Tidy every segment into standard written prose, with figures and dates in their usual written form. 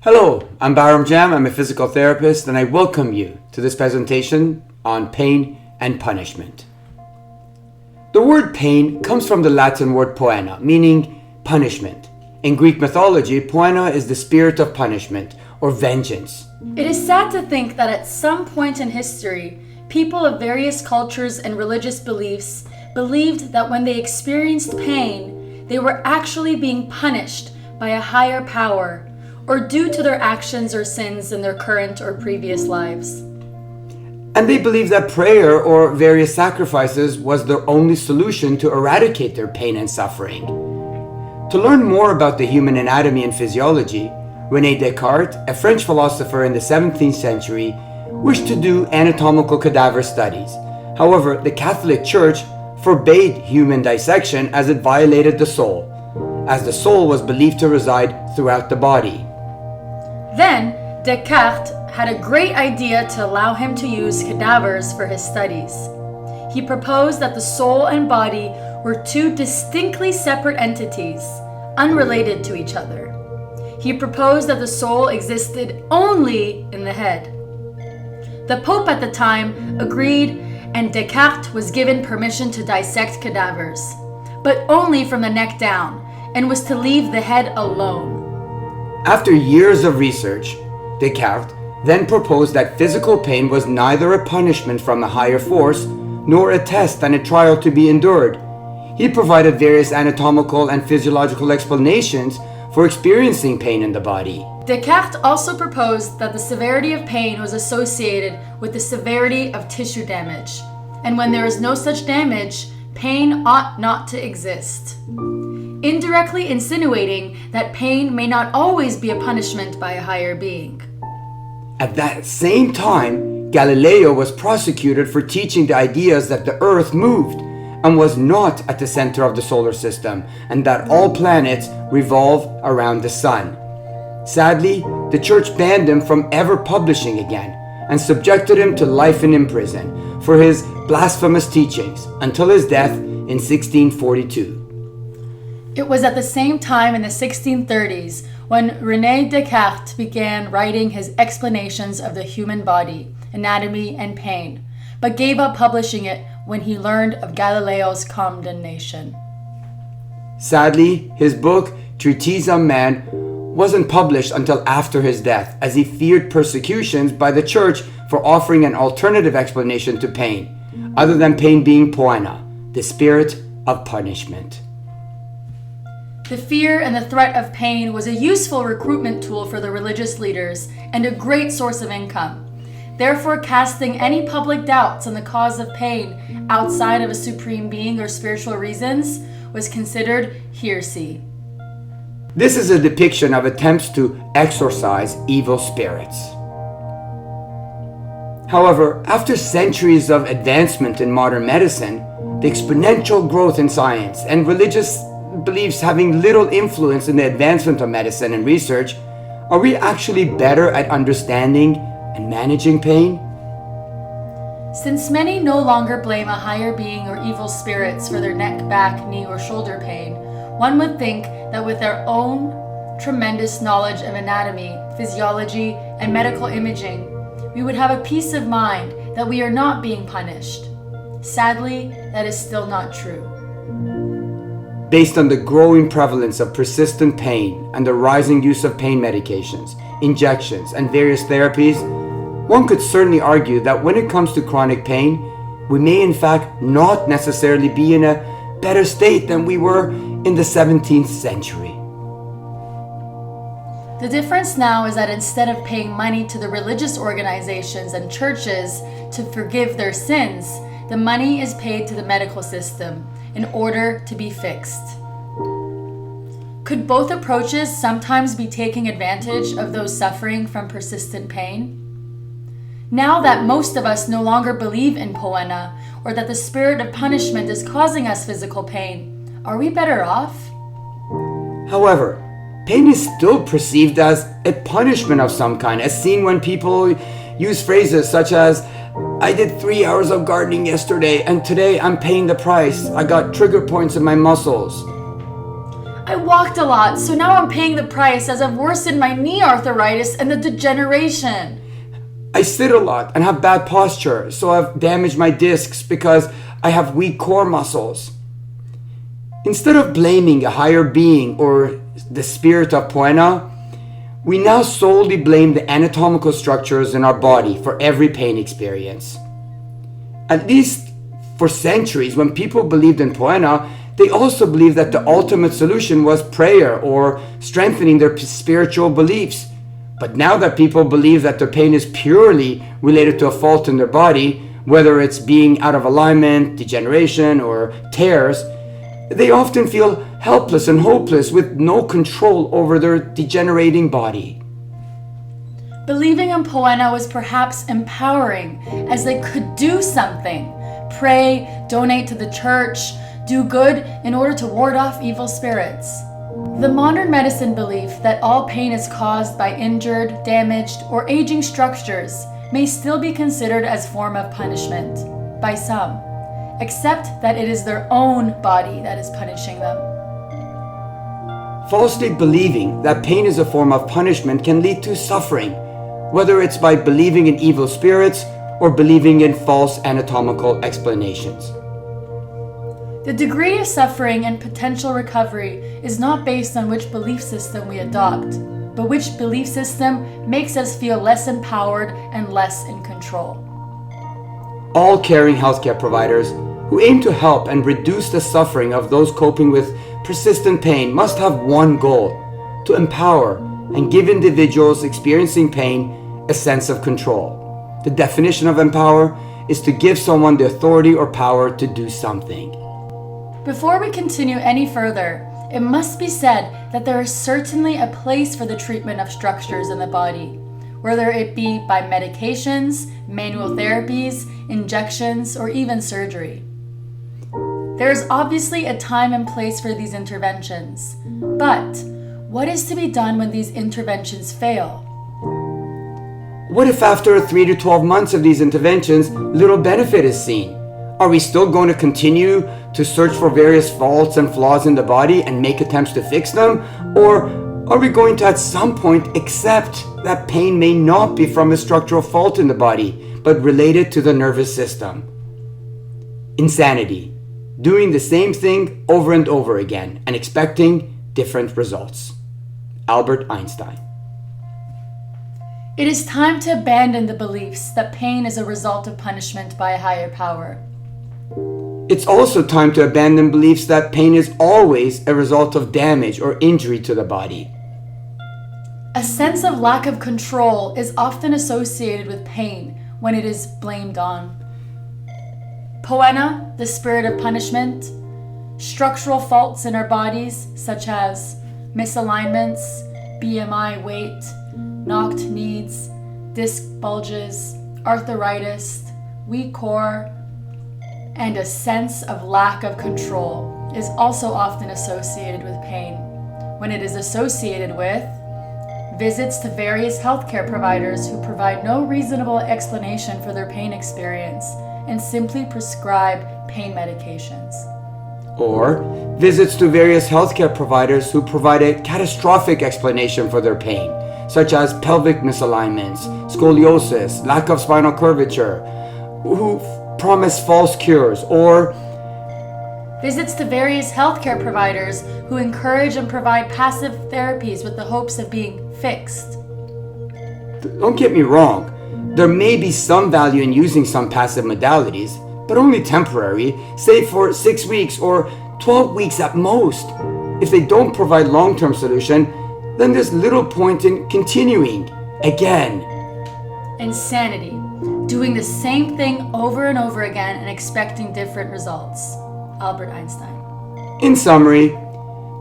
Hello, I'm Baram Jam. I'm a physical therapist and I welcome you to this presentation on pain and punishment. The word pain comes from the Latin word poena, meaning punishment. In Greek mythology, poena is the spirit of punishment or vengeance. It is sad to think that at some point in history, people of various cultures and religious beliefs believed that when they experienced pain, they were actually being punished by a higher power or due to their actions or sins in their current or previous lives. And they believed that prayer or various sacrifices was their only solution to eradicate their pain and suffering. To learn more about the human anatomy and physiology, René Descartes, a French philosopher in the 17th century, wished to do anatomical cadaver studies. However, the Catholic Church forbade human dissection as it violated the soul, as the soul was believed to reside throughout the body. Then, Descartes had a great idea to allow him to use cadavers for his studies. He proposed that the soul and body were two distinctly separate entities, unrelated to each other. He proposed that the soul existed only in the head. The Pope at the time agreed, and Descartes was given permission to dissect cadavers, but only from the neck down, and was to leave the head alone. After years of research, Descartes then proposed that physical pain was neither a punishment from a higher force nor a test and a trial to be endured. He provided various anatomical and physiological explanations for experiencing pain in the body. Descartes also proposed that the severity of pain was associated with the severity of tissue damage, and when there is no such damage, pain ought not to exist, indirectly insinuating that pain may not always be a punishment by a higher being. At that same time, Galileo was prosecuted for teaching the ideas that the Earth moved and was not at the center of the solar system, and that all planets revolve around the sun. Sadly, the church banned him from ever publishing again and subjected him to life in prison for his blasphemous teachings until his death in 1642. It was at the same time in the 1630s when René Descartes began writing his explanations of the human body, anatomy, and pain, but gave up publishing it when he learned of Galileo's condemnation. Sadly, his book, Treatise on Man, wasn't published until after his death, as he feared persecutions by the church for offering an alternative explanation to pain, other than pain being poena, the spirit of punishment. The fear and the threat of pain was a useful recruitment tool for the religious leaders and a great source of income. Therefore, casting any public doubts on the cause of pain outside of a supreme being or spiritual reasons was considered heresy. This is a depiction of attempts to exorcise evil spirits. However, after centuries of advancement in modern medicine, the exponential growth in science, and religious beliefs having little influence in the advancement of medicine and research, are we actually better at understanding and managing pain? Since many no longer blame a higher being or evil spirits for their neck, back, knee, or shoulder pain, one would think that with their own tremendous knowledge of anatomy, physiology, and medical imaging, we would have a peace of mind that we are not being punished. Sadly, that is still not true. Based on the growing prevalence of persistent pain and the rising use of pain medications, injections, and various therapies, one could certainly argue that when it comes to chronic pain, we may in fact not necessarily be in a better state than we were in the 17th century. The difference now is that instead of paying money to the religious organizations and churches to forgive their sins, the money is paid to the medical system in order to be fixed. Could both approaches sometimes be taking advantage of those suffering from persistent pain? Now that most of us no longer believe in poena, or that the spirit of punishment is causing us physical pain, are we better off? However, pain is still perceived as a punishment of some kind, as seen when people use phrases such as, "I did 3 hours of gardening yesterday and today I'm paying the price. I got trigger points in my muscles." I walked a lot, so now I'm paying the price as I've worsened my knee arthritis and the degeneration. I sit a lot and have bad posture, so I've damaged my discs because I have weak core muscles. Instead of blaming a higher being or the spirit of Poena, we now solely blame the anatomical structures in our body for every pain experience. At least for centuries, when people believed in Poena, they also believed that the ultimate solution was prayer or strengthening their spiritual beliefs. But now that people believe that their pain is purely related to a fault in their body, whether it's being out of alignment, degeneration, or tears, they often feel helpless and hopeless with no control over their degenerating body. Believing in Poena was perhaps empowering, as they could do something. Pray, donate to the church, do good in order to ward off evil spirits. The modern medicine belief that all pain is caused by injured, damaged, or aging structures may still be considered as form of punishment by some, except that it is their own body that is punishing them. Falsely believing that pain is a form of punishment can lead to suffering, whether it's by believing in evil spirits or believing in false anatomical explanations. The degree of suffering and potential recovery is not based on which belief system we adopt, but which belief system makes us feel less empowered and less in control. All caring healthcare providers who aim to help and reduce the suffering of those coping with persistent pain must have one goal: to empower and give individuals experiencing pain a sense of control. The definition of empower is to give someone the authority or power to do something. Before we continue any further, it must be said that there is certainly a place for the treatment of structures in the body, whether it be by medications, manual therapies, injections, or even surgery. There is obviously a time and place for these interventions, but what is to be done when these interventions fail? What if after 3 to 12 months of these interventions, little benefit is seen? Are we still going to continue to search for various faults and flaws in the body and make attempts to fix them? Or are we going to at some point accept that pain may not be from a structural fault in the body, but related to the nervous system? Insanity. Doing the same thing over and over again and expecting different results. Albert Einstein. It is time to abandon the beliefs that pain is a result of punishment by a higher power. It's also time to abandon beliefs that pain is always a result of damage or injury to the body. A sense of lack of control is often associated with pain when it is blamed on. Poena, the spirit of punishment, structural faults in our bodies such as misalignments, BMI weight, knocked knees, disc bulges, arthritis, weak core, and a sense of lack of control is also often associated with pain when it is associated with visits to various healthcare providers who provide no reasonable explanation for their pain experience and simply prescribe pain medications. Or visits to various healthcare providers who provide a catastrophic explanation for their pain, such as pelvic misalignments, scoliosis, lack of spinal curvature, who promise false cures, or visits to various healthcare providers who encourage and provide passive therapies with the hopes of being fixed. Don't get me wrong, there may be some value in using some passive modalities, but only temporary, say for 6 weeks or 12 weeks at most. If they don't provide long-term solution, then there's little point in continuing again. Insanity. Doing the same thing over and over again and expecting different results. Albert Einstein. In summary,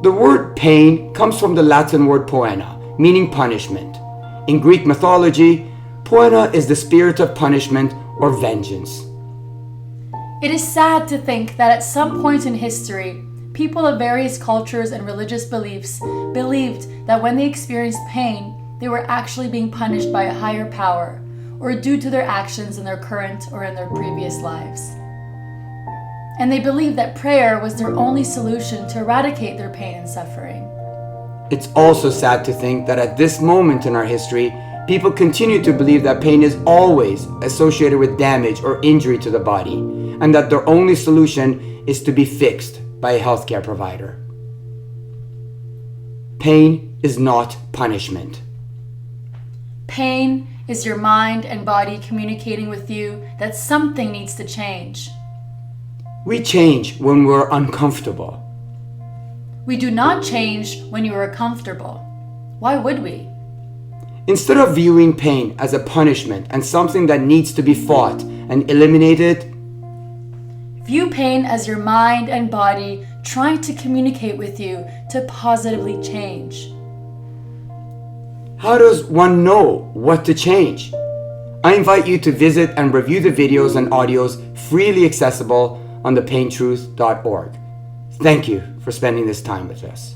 the word pain comes from the Latin word poena, meaning punishment. In Greek mythology, poena is the spirit of punishment or vengeance. It is sad to think that at some point in history, people of various cultures and religious beliefs believed that when they experienced pain, they were actually being punished by a higher power, or due to their actions in their current or in their previous lives. And they believed that prayer was their only solution to eradicate their pain and suffering. It's also sad to think that at this moment in our history, people continue to believe that pain is always associated with damage or injury to the body, and that their only solution is to be fixed by a healthcare provider. Pain is not punishment. Pain is your mind and body communicating with you that something needs to change. We change when we're uncomfortable. We do not change when you are comfortable. Why would we? Instead of viewing pain as a punishment and something that needs to be fought and eliminated, view pain as your mind and body trying to communicate with you to positively change. how does one know what to change? I invite you to visit and review the videos and audios freely accessible on thepaintruth.org. Thank you for spending this time with us.